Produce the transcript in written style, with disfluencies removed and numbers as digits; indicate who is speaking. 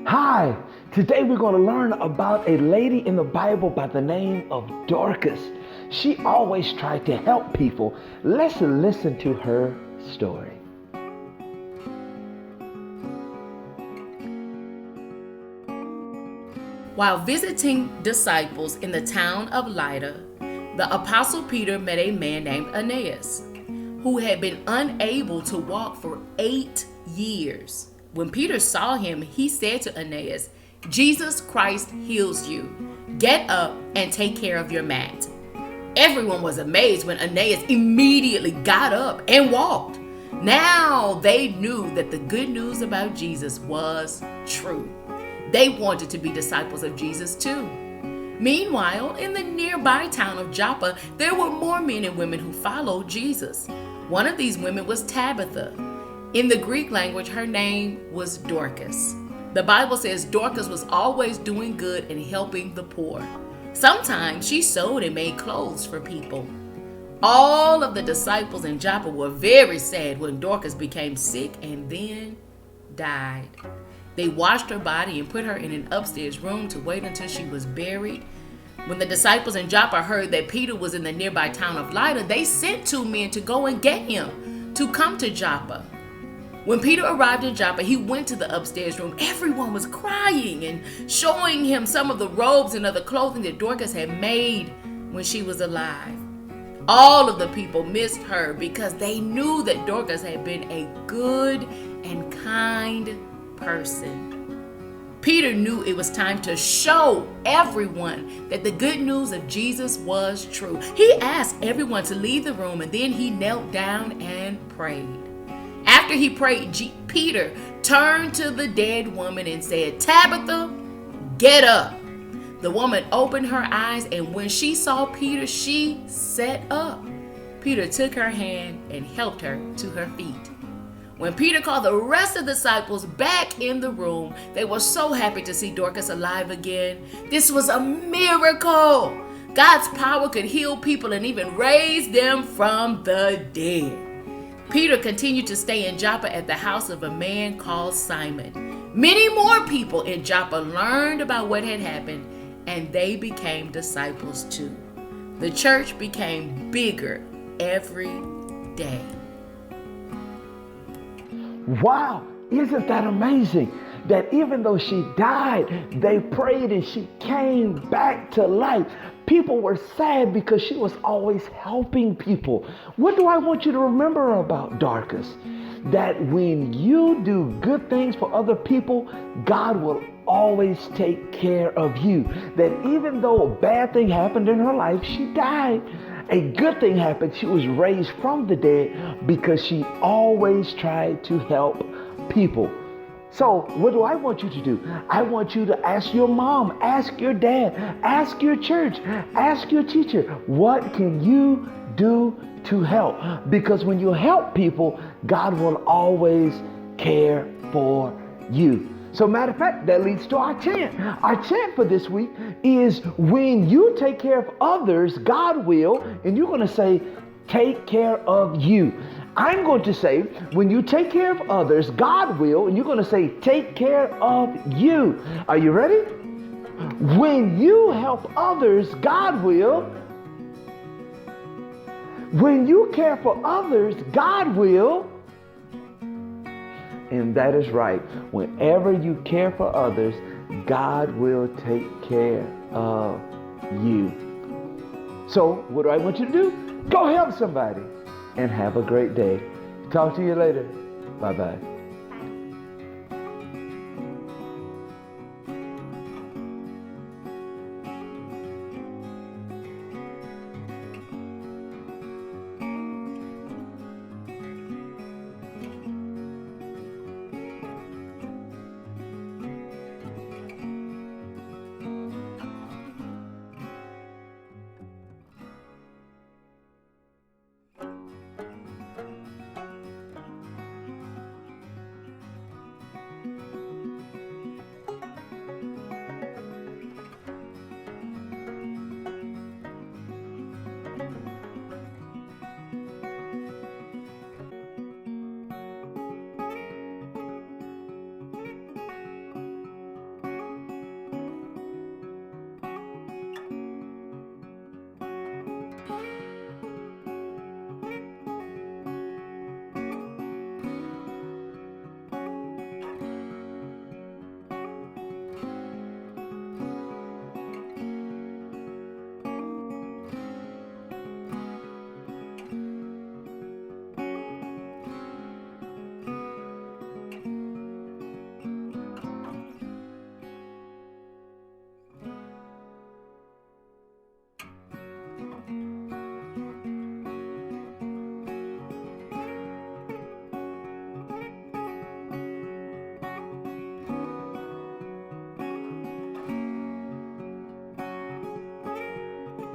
Speaker 1: Hi, today we're going to learn about a lady in the Bible by the name of Dorcas. She always tried to help people. Let's listen to her story.
Speaker 2: While visiting disciples in the town of Lydda, the Apostle Peter met a man named Aeneas, who had been unable to walk for 8 years. When Peter saw him, he said to Aeneas, "Jesus Christ heals you. Get up and take care of your mat." Everyone was amazed when Aeneas immediately got up and walked. Now they knew that the good news about Jesus was true. They wanted to be disciples of Jesus too. Meanwhile, in the nearby town of Joppa, there were more men and women who followed Jesus. One of these women was Tabitha. In the Greek language, her name was Dorcas. The Bible says Dorcas was always doing good and helping the poor. Sometimes she sewed and made clothes for people. All of the disciples in Joppa were very sad when Dorcas became sick and then died. They washed her body and put her in an upstairs room to wait until she was buried. When the disciples in Joppa heard that Peter was in the nearby town of Lydda, they sent 2 men to go and get him to come to Joppa. When Peter arrived in Joppa, he went to the upstairs room. Everyone was crying and showing him some of the robes and other clothing that Dorcas had made when she was alive. All of the people missed her because they knew that Dorcas had been a good and kind person. Peter knew it was time to show everyone that the good news of Jesus was true. He asked everyone to leave the room, and then he knelt down and prayed. After he prayed, Peter turned to the dead woman and said, "Tabitha, get up." The woman opened her eyes, and when she saw Peter, she sat up. Peter took her hand and helped her to her feet. When Peter called the rest of the disciples back in the room, they were so happy to see Dorcas alive again. This was a miracle. God's power could heal people and even raise them from the dead. Peter continued to stay in Joppa at the house of a man called Simon. Many more people in Joppa learned about what had happened, and they became disciples too. The church became bigger every day.
Speaker 1: Wow, isn't that amazing? That even though she died, they prayed and she came back to life. People were sad because she was always helping people. What do I want you to remember about Dorcas? That when you do good things for other people, God will always take care of you. That even though a bad thing happened in her life, she died. A good thing happened. She was raised from the dead because she always tried to help people. So what do I want you to do? I want you to ask your mom, ask your dad, ask your church, ask your teacher, what can you do to help? Because when you help people, God will always care for you. So matter of fact, that leads to our chant. Our chant for this week is when you take care of others, God will, and you're going to say, take care of you. I'm going to say, when you take care of others, God will, and you're going to say, take care of you. Are you ready? When you help others, God will. When you care for others, God will. And that is right. Whenever you care for others, God will take care of you. So what do I want you to do? Go help somebody and have a great day. Talk to you later. Bye-bye.